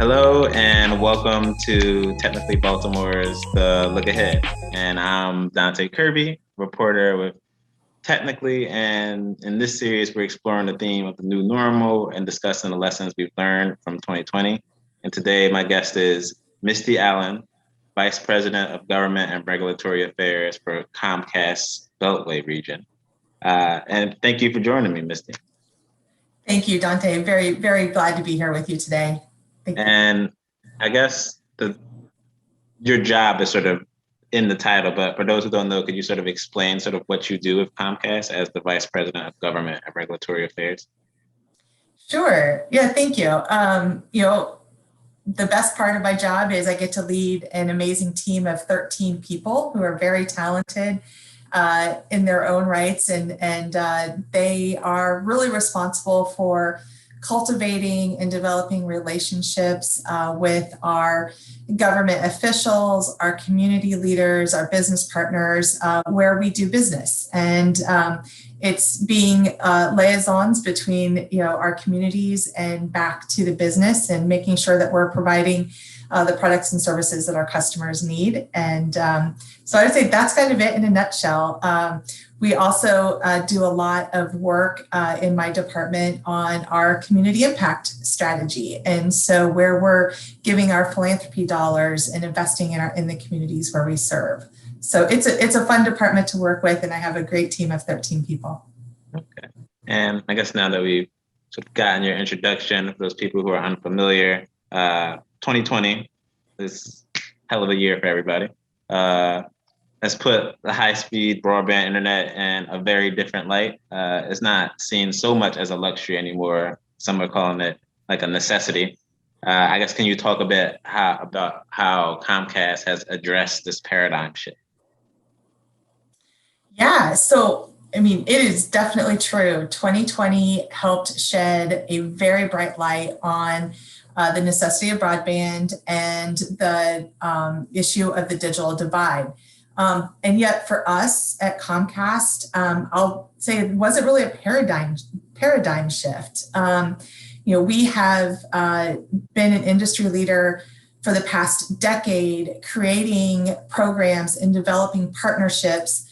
Hello and welcome to Technically Baltimore's The Look Ahead. And I'm Donte Kirby, reporter with Technically. And in this series, we're exploring the theme of the new normal and discussing the lessons we've learned from 2020. And today, my guest is Misty Allen, Vice President of Government and Regulatory Affairs for Comcast's Beltway region. And thank you for joining me, Misty. Thank you, Donte. Very, very glad to be here with you today. And I guess your job is sort of in the title, but for those who don't know, could you sort of explain sort of what you do with Comcast as the Vice President of Government and Regulatory Affairs? Sure. Yeah, thank you. The best part of my job is I get to lead an amazing team of 13 people who are very talented in their own rights, and they are really responsible for cultivating and developing relationships with our government officials, our community leaders, our business partners, where we do business. And it's being liaisons between our communities and back to the business, and making sure that we're providing the products and services that our customers need. And so I would say that's kind of it in a nutshell. We also do a lot of work in my department on our community impact strategy. And so where we're giving our philanthropy dollars and investing in the communities where we serve. So it's a fun department to work with, and I have a great team of 13 people. Okay. And I guess now that we've sort of gotten your introduction, for those people who are unfamiliar, 2020 is a hell of a year for everybody. Has put the high-speed broadband internet in a very different light. It's not seen so much as a luxury anymore. Some are calling it like a necessity. I guess, can you talk a bit about how Comcast has addressed this paradigm shift? Yeah, so, it is definitely true. 2020 helped shed a very bright light on the necessity of broadband and the issue of the digital divide. And yet for us at Comcast, I'll say it wasn't really a paradigm shift. We have been an industry leader for the past decade, creating programs and developing partnerships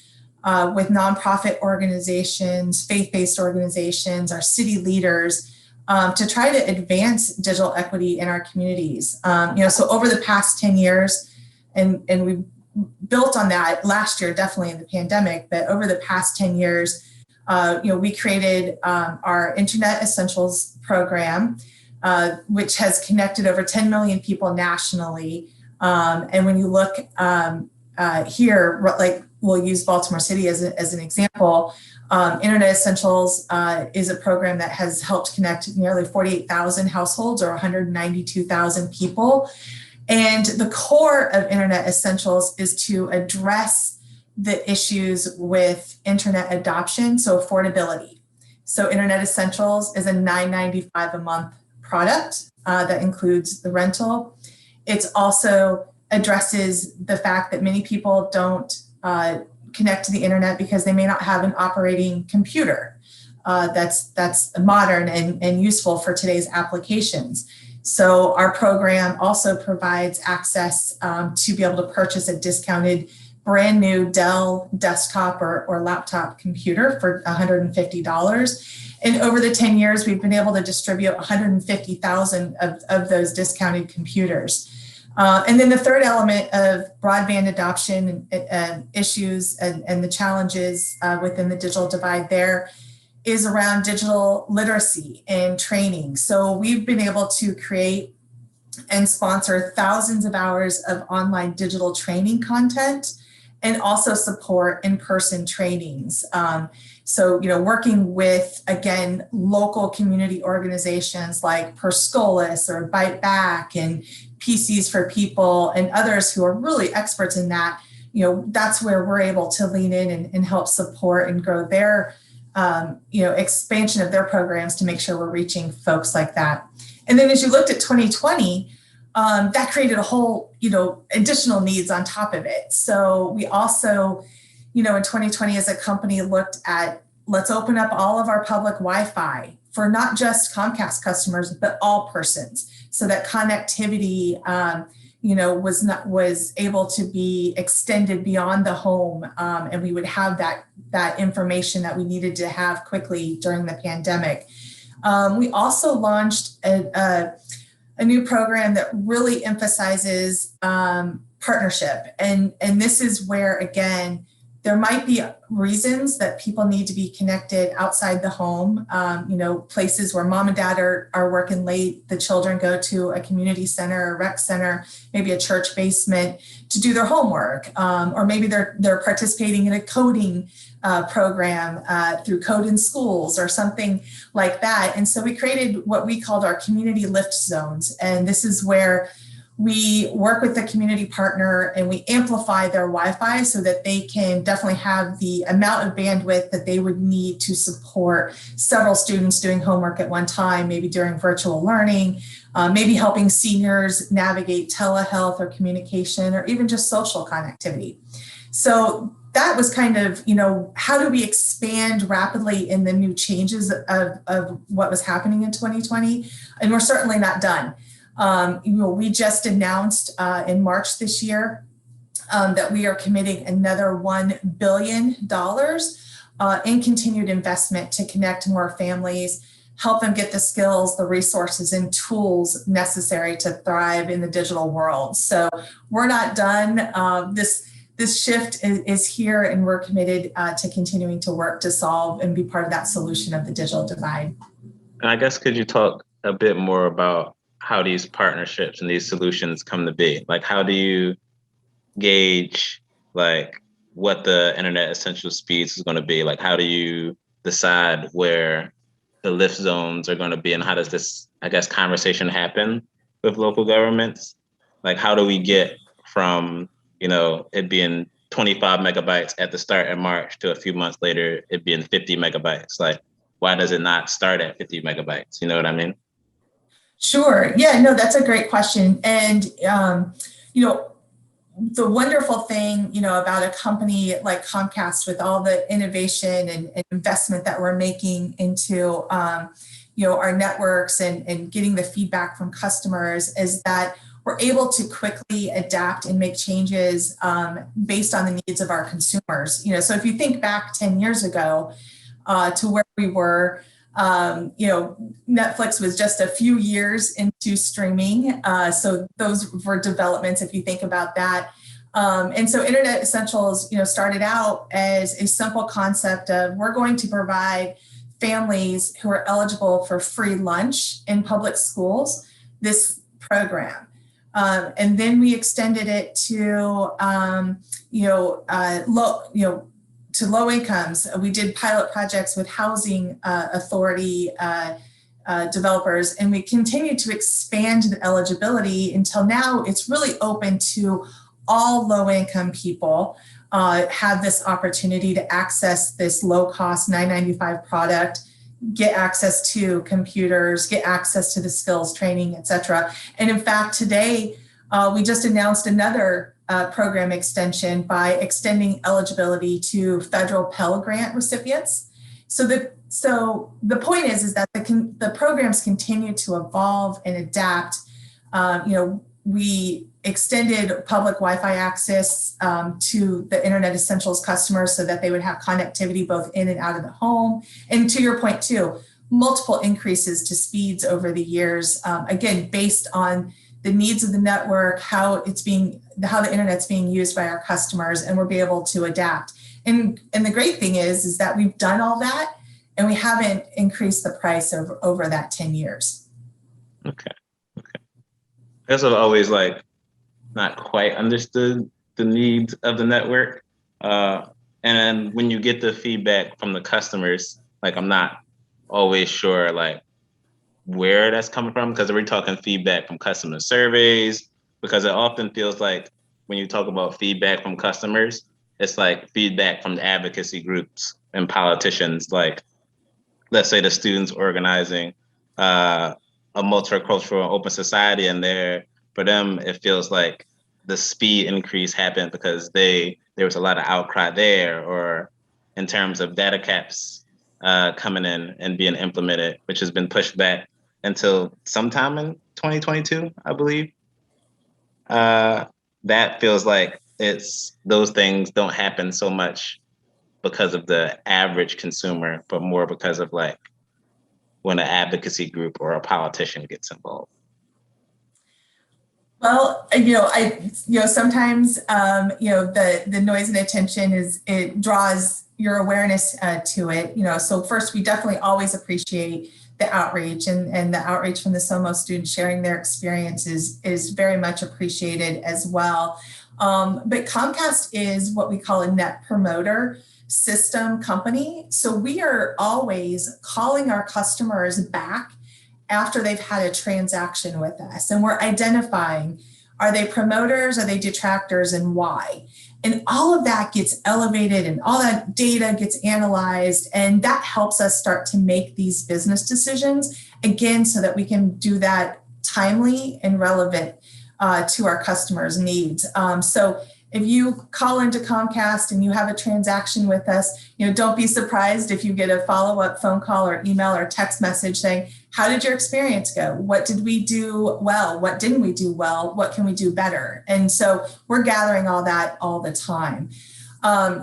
with nonprofit organizations, faith-based organizations, our city leaders, to try to advance digital equity in our communities. So over the past 10 years, and we've built on that last year, definitely in the pandemic, but over the past 10 years, we created our Internet Essentials program, which has connected over 10 million people nationally. And when you look here, like we'll use Baltimore City as an example, Internet Essentials is a program that has helped connect nearly 48,000 households, or 192,000 people. And the core of Internet Essentials is to address the issues with internet adoption, so affordability. So Internet Essentials is a $9.95 a month product that includes the rental. It also addresses the fact that many people don't connect to the internet because they may not have an operating computer that's modern and useful for today's applications. So our program also provides access to be able to purchase a discounted brand new Dell desktop or laptop computer for $150. And over the 10 years, we've been able to distribute 150,000 of those discounted computers. And then the third element of broadband adoption issues and the challenges within the digital divide there is around digital literacy and training. So we've been able to create and sponsor thousands of hours of online digital training content, and also support in-person trainings. So, working with, again, local community organizations like Perscolis or Bite Back and PCs for People and others who are really experts in that, that's where we're able to lean in and help support and grow their expansion of their programs to make sure we're reaching folks like that. And then as you looked at 2020, that created a whole, additional needs on top of it. So we also, in 2020 as a company looked at, let's open up all of our public Wi-Fi for not just Comcast customers, but all persons, so that connectivity, was able to be extended beyond the home, and we would have that information that we needed to have quickly during the pandemic. We also launched a new program that really emphasizes partnership, and this is where, again, there might be reasons that people need to be connected outside the home, places where mom and dad are working late, the children go to a community center, a rec center, maybe a church basement to do their homework, or maybe they're participating in a coding program through Code in Schools or something like that. And so we created what we called our community lift zones. And this is where we work with the community partner and we amplify their Wi-Fi so that they can definitely have the amount of bandwidth that they would need to support several students doing homework at one time, maybe during virtual learning, maybe helping seniors navigate telehealth or communication, or even just social connectivity. So that was kind of, how do we expand rapidly in the new changes of what was happening in 2020? And we're certainly not done. We just announced in March this year that we are committing another $1 billion in continued investment to connect more families, help them get the skills, the resources, and tools necessary to thrive in the digital world. So we're not done. This shift is here, and we're committed to continuing to work to solve and be part of that solution of the digital divide. And I guess, could you talk a bit more about how these partnerships and these solutions come to be? Like, how do you gauge what the internet essential speeds is going to be? Like, how do you decide where the lift zones are going to be, and how does this, I guess, conversation happen with local governments? Like, how do we get from, it being 25 megabytes at the start in March to a few months later, it being 50 megabytes? Like, why does it not start at 50 megabytes? You know what I mean? Sure. Yeah, no, that's a great question. And, the wonderful thing, about a company like Comcast, with all the innovation and investment that we're making into, our networks and getting the feedback from customers, is that we're able to quickly adapt and make changes based on the needs of our consumers. So if you think back 10 years ago to where we were, Netflix was just a few years into streaming. So those were developments, if you think about that. And so Internet Essentials, started out as a simple concept of, we're going to provide families who are eligible for free lunch in public schools this program. And then we extended it to, low incomes. We did pilot projects with housing authority developers, and we continued to expand the eligibility until now it's really open to all low income people have this opportunity to access this low cost $9.95 product, get access to computers, get access to the skills training, et cetera. And in fact, today we just announced another program extension by extending eligibility to federal Pell Grant recipients. So the point is that the programs continue to evolve and adapt. We extended public Wi-Fi access to the Internet Essentials customers so that they would have connectivity both in and out of the home. And to your point too, multiple increases to speeds over the years, again, based on the needs of the network, how the internet's being used by our customers, and we'll be able to adapt. And the great thing is that we've done all that, and we haven't increased the price over that 10 years. Okay. I guess I've always not quite understood the needs of the network. And when you get the feedback from the customers, I'm not always sure where that's coming from, because we're talking feedback from customer surveys, because it often feels like when you talk about feedback from customers, it's feedback from the advocacy groups and politicians, let's say the students organizing a multicultural open society, and for them it feels like the speed increase happened because there was a lot of outcry there, or in terms of data caps, coming in and being implemented, which has been pushed back until sometime in 2022, I believe. That feels like those things don't happen so much because of the average consumer, but more because of like when an advocacy group or a politician gets involved. Well, sometimes, the noise and attention it draws your awareness to it. So first, we definitely always appreciate the outreach and the outreach from the SOMO students sharing their experiences is very much appreciated as well. But Comcast is what we call a net promoter system company. So we are always calling our customers back after they've had a transaction with us. And we're identifying, are they promoters, are they detractors, and why? And all of that gets elevated and all that data gets analyzed. And that helps us start to make these business decisions, again, so that we can do that timely and relevant to our customers' needs. So if you call into Comcast and you have a transaction with us, don't be surprised if you get a follow-up phone call or email or text message saying, how did your experience go? What did we do well? What didn't we do well? What can we do better? And so we're gathering all that all the time.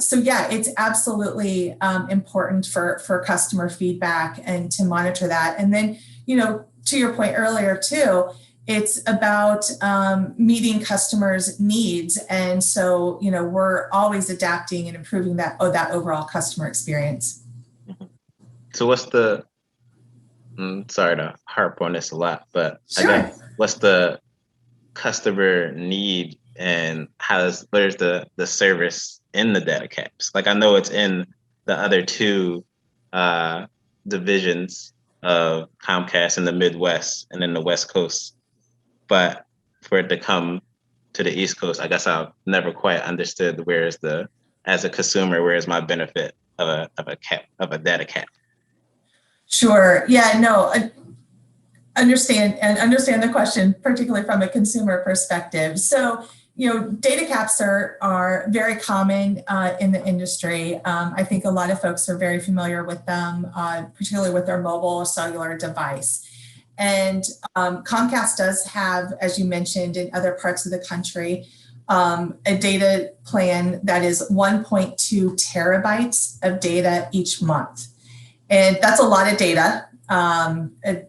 So yeah, it's absolutely important for customer feedback and to monitor that. And then, to your point earlier too, it's about meeting customers' needs. And so, we're always adapting and improving that overall customer experience. So sorry to harp on this a lot, but sure. I guess what's the customer need and where's the service in the data caps? Like I know it's in the other two divisions of Comcast in the Midwest and in the West Coast. But for it to come to the East Coast, I guess I've never quite understood as a consumer, where is my benefit of a data cap? Sure. Yeah, no, I understand the question, particularly from a consumer perspective. So, data caps are very common in the industry. I think a lot of folks are very familiar with them, particularly with their mobile cellular device. And Comcast does have, as you mentioned, in other parts of the country, a data plan that is 1.2 terabytes of data each month. And that's a lot of data.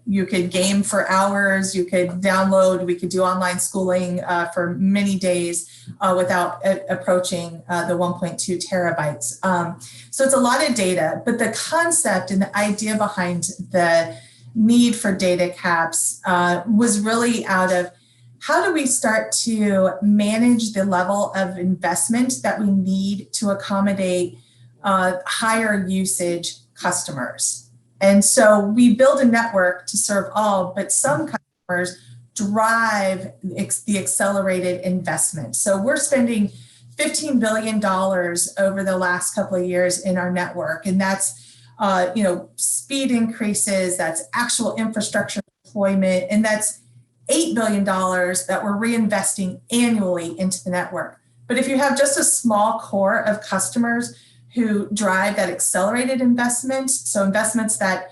You could game for hours, you could download, we could do online schooling for many days without approaching the 1.2 terabytes. So it's a lot of data, but the concept and the idea behind the need for data caps was really out of how do we start to manage the level of investment that we need to accommodate higher usage customers. And so we build a network to serve all, but some customers drive the accelerated investment. So we're spending $15 billion over the last couple of years in our network. And that's, speed increases, that's actual infrastructure deployment, and that's $8 billion that we're reinvesting annually into the network. But if you have just a small core of customers who drive that accelerated investment, so investments that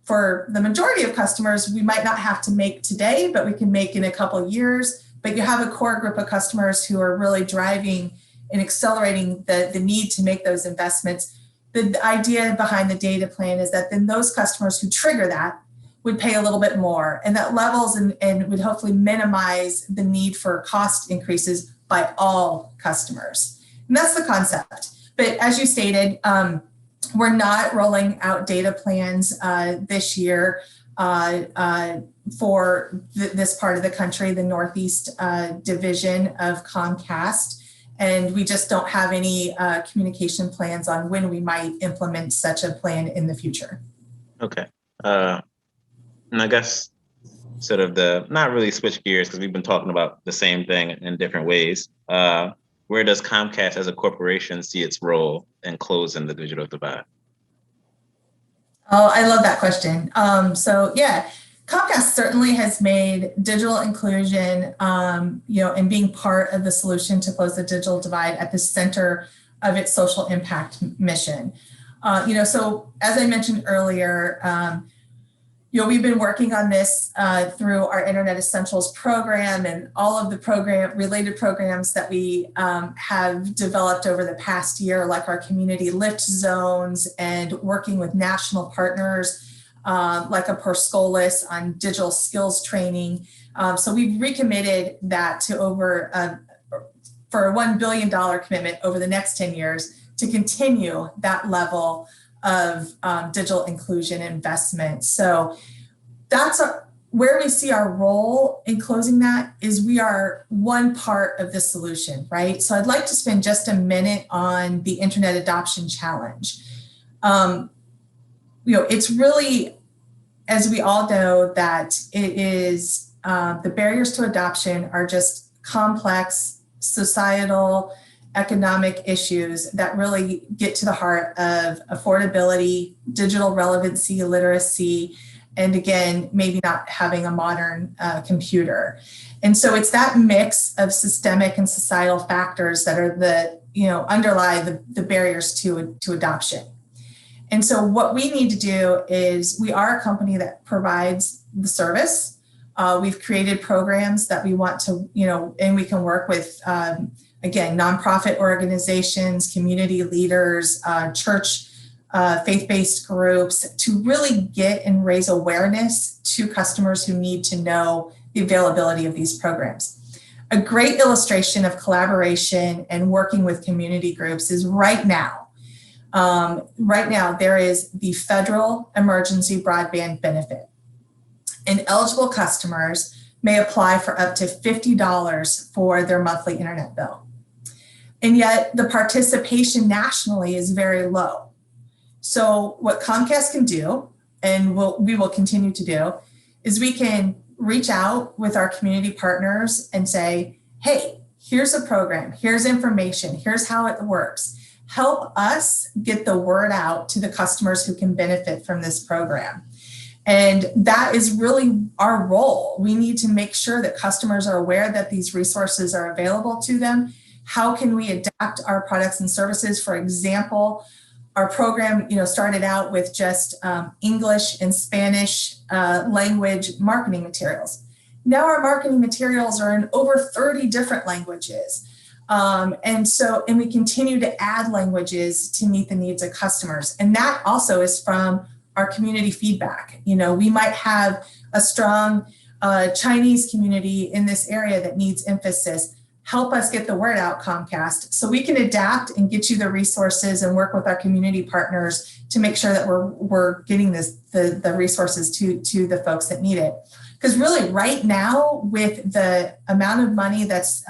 for the majority of customers, we might not have to make today, but we can make in a couple of years. But you have a core group of customers who are really driving and accelerating the need to make those investments. The idea behind the data plan is that then those customers who trigger that would pay a little bit more, and that levels and would hopefully minimize the need for cost increases by all customers. And that's the concept. But as you stated, we're not rolling out data plans this year for this part of the country, the Northeast division of Comcast. And we just don't have any communication plans on when we might implement such a plan in the future. Okay. And I guess sort of not really switch gears because we've been talking about the same thing in different ways. Where does Comcast as a corporation see its role in closing the digital divide? Oh, I love that question. So yeah, Comcast certainly has made digital inclusion, and being part of the solution to close the digital divide at the center of its social impact mission. So as I mentioned earlier, we've been working on this through our Internet Essentials program and all of the related programs that we have developed over the past year, like our community lift zones and working with national partners like a Perscolis on digital skills training. So we've recommitted that to for a $1 billion commitment over the next 10 years to continue that level of digital inclusion investment. So that's where we see our role in closing that is we are one part of the solution, right? So I'd like to spend just a minute on the Internet Adoption Challenge. It's really, as we all know, that it is the barriers to adoption are just complex societal, economic issues that really get to the heart of affordability, digital relevancy, literacy, and again, maybe not having a modern computer. And so it's that mix of systemic and societal factors that are underlie the barriers to adoption. And so what we need to do is we are a company that provides the service. We've created programs that we want to, and we can work with, again, nonprofit organizations, community leaders, church, faith-based groups to really get and raise awareness to customers who need to know the availability of these programs. A great illustration of collaboration and working with community groups is right now. There is the federal emergency broadband benefit, and eligible customers may apply for up to $50 for their monthly internet bill. And yet the participation nationally is very low. So what Comcast can do, and we will continue to do, is we can reach out with our community partners and say, hey, here's a program, here's information, here's how it works. Help us get the word out to the customers who can benefit from this program. And that is really our role. We need to make sure that customers are aware that these resources are available to them. How can we adapt our products and services? For example, our program, started out with just English and Spanish language marketing materials. Now our marketing materials are in over 30 different languages. And we continue to add languages to meet the needs of customers. And that also is from our community feedback. We might have a strong Chinese community in this area that needs emphasis. Help us get the word out, Comcast, so we can adapt and get you the resources and work with our community partners to make sure that we're getting the resources to the folks that need it. Because really right now, with the amount of money that's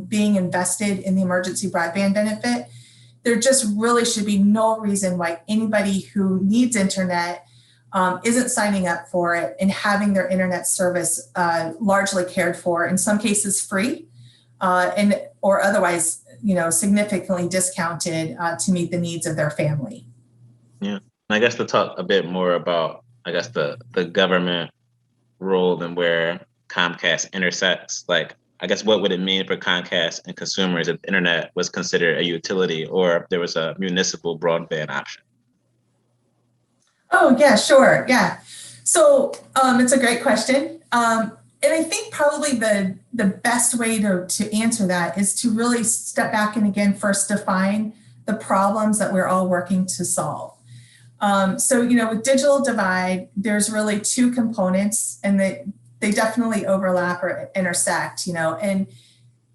being invested in the emergency broadband benefit, there just really should be no reason why anybody who needs internet isn't signing up for it and having their internet service largely cared for, in some cases free, or otherwise, significantly discounted to meet the needs of their family. Yeah, I guess to talk a bit more about, the government role and where Comcast intersects. What would it mean for Comcast and consumers if the internet was considered a utility or if there was a municipal broadband option? Oh, yeah, sure. Yeah. So it's a great question. And I think probably the best way to answer that is to really step back and again, first define the problems that we're all working to solve. With digital divide, there's really two components and they definitely overlap or intersect, and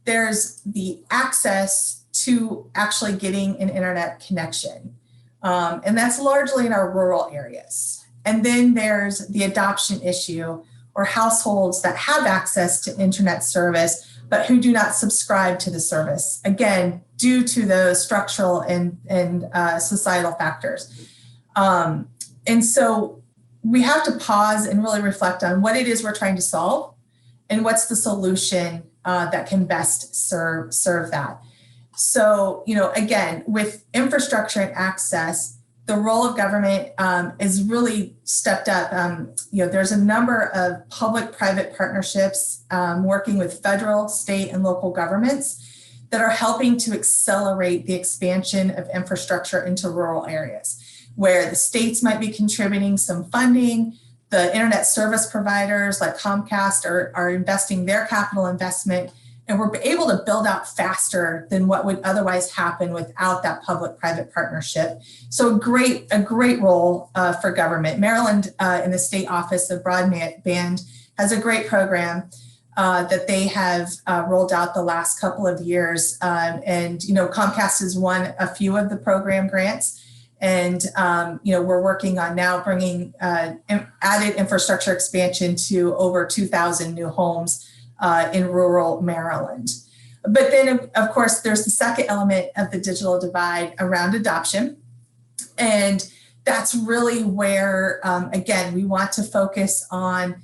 there's the access to actually getting an internet connection. And that's largely in our rural areas. And then there's the adoption issue, or households that have access to internet service, but who do not subscribe to the service, again, due to those structural and societal factors. And so we have to pause and really reflect on what it is we're trying to solve and what's the solution that can best serve that. So, again, with infrastructure and access, the role of government is really stepped up. There's a number of public-private partnerships working with federal, state, and local governments that are helping to accelerate the expansion of infrastructure into rural areas. where the states might be contributing some funding. The internet service providers like Comcast are investing their capital investment, and we're able to build out faster than what would otherwise happen without that public-private partnership. So a great role for government. Maryland in the State Office of Broadband has a great program that they have rolled out the last couple of years. And Comcast has won a few of the program grants. And, we're working on now bringing added infrastructure expansion to over 2,000 new homes in rural Maryland. But then, of course, there's the second element of the digital divide around adoption. And that's really where, again, we want to focus on,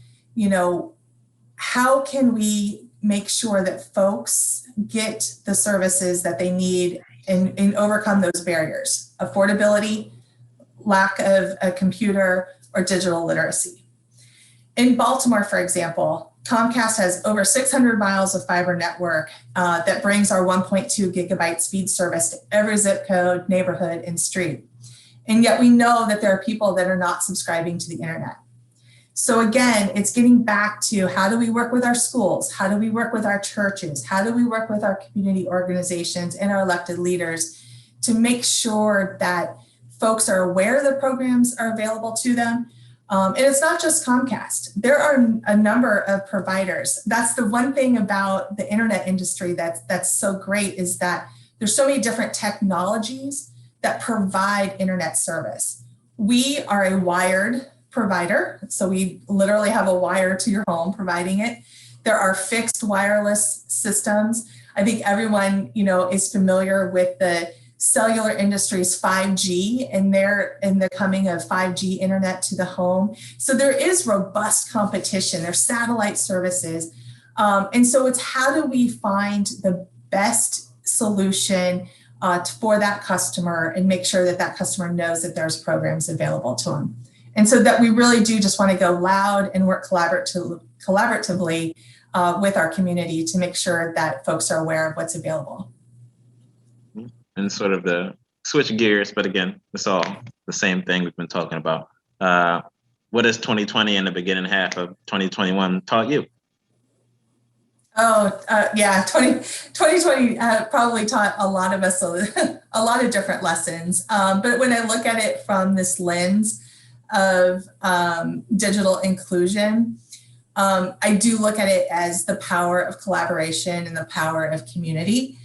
how can we make sure that folks get the services that they need and overcome those barriers: affordability, lack of a computer, or digital literacy. In Baltimore, for example, Comcast has over 600 miles of fiber network that brings our 1.2 gigabyte speed service to every zip code, neighborhood, and street. And yet we know that there are people that are not subscribing to the internet. So again, it's getting back to how do we work with our schools? How do we work with our churches? How do we work with our community organizations and our elected leaders to make sure that folks are aware the programs are available to them? And it's not just Comcast. There are a number of providers. That's the one thing about the internet industry that's so great, is that there's so many different technologies that provide internet service. We are a wired provider, so we literally have a wire to your home providing it. There are fixed wireless systems. I think everyone, is familiar with the cellular industry's 5G and the coming of 5G internet to the home. So there is robust competition. There's satellite services. And so it's how do we find the best solution for that customer and make sure that that customer knows that there's programs available to them. And so that we really do just want to go loud and work collaboratively with our community to make sure that folks are aware of what's available. And sort of the switch gears, but again, it's all the same thing we've been talking about. What has 2020 and the beginning half of 2021 taught you? 2020 probably taught a lot of us a lot of different lessons. But when I look at it from this lens of digital inclusion, I do look at it as the power of collaboration and the power of community.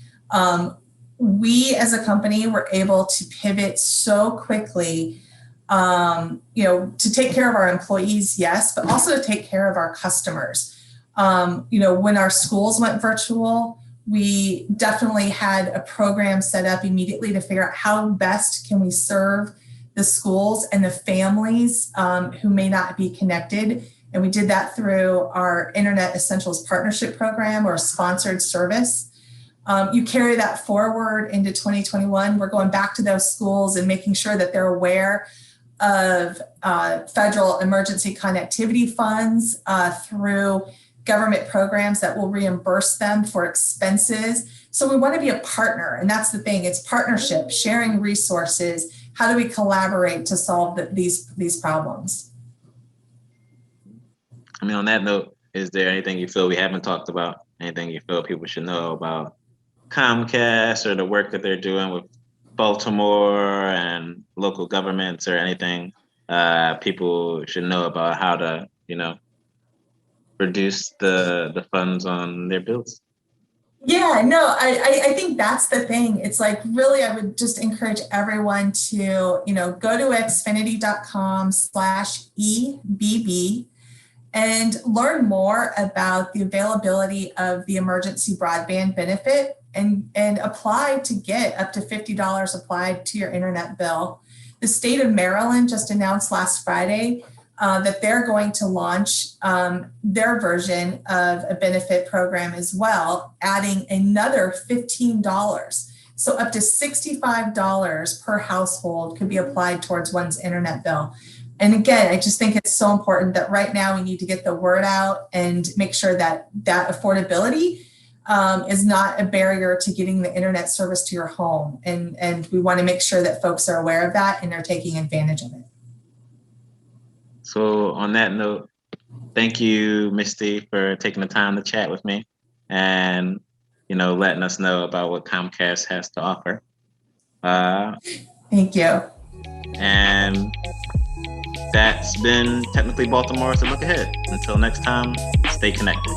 We as a company were able to pivot so quickly, to take care of our employees, yes, but also to take care of our customers. When our schools went virtual, we definitely had a program set up immediately to figure out how best can we serve the schools and the families who may not be connected. And we did that through our Internet Essentials Partnership Program, or sponsored service. You carry that forward into 2021. We're going back to those schools and making sure that they're aware of federal emergency connectivity funds through government programs that will reimburse them for expenses. So we want to be a partner, and that's the thing. It's partnership, sharing resources. How do we collaborate to solve these problems? I mean, on that note, is there anything you feel we haven't talked about? Anything you feel people should know about Comcast or the work that they're doing with Baltimore and local governments, or anything people should know about how to, reduce the funds on their bills? Yeah, no, I think that's the thing. It's like, really, I would just encourage everyone to, go to xfinity.com/EBB and learn more about the availability of the emergency broadband benefit and apply to get up to $50 applied to your internet bill. The state of Maryland just announced last Friday that they're going to launch their version of a benefit program as well, adding another $15. So up to $65 per household could be applied towards one's internet bill. And again, I just think it's so important that right now we need to get the word out and make sure that that affordability is not a barrier to getting the internet service to your home. And we want to make sure that folks are aware of that and are taking advantage of it. So on that note, thank you, Misty, for taking the time to chat with me and, letting us know about what Comcast has to offer. Thank you. And that's been Technically Baltimore, so look ahead. Until next time, stay connected.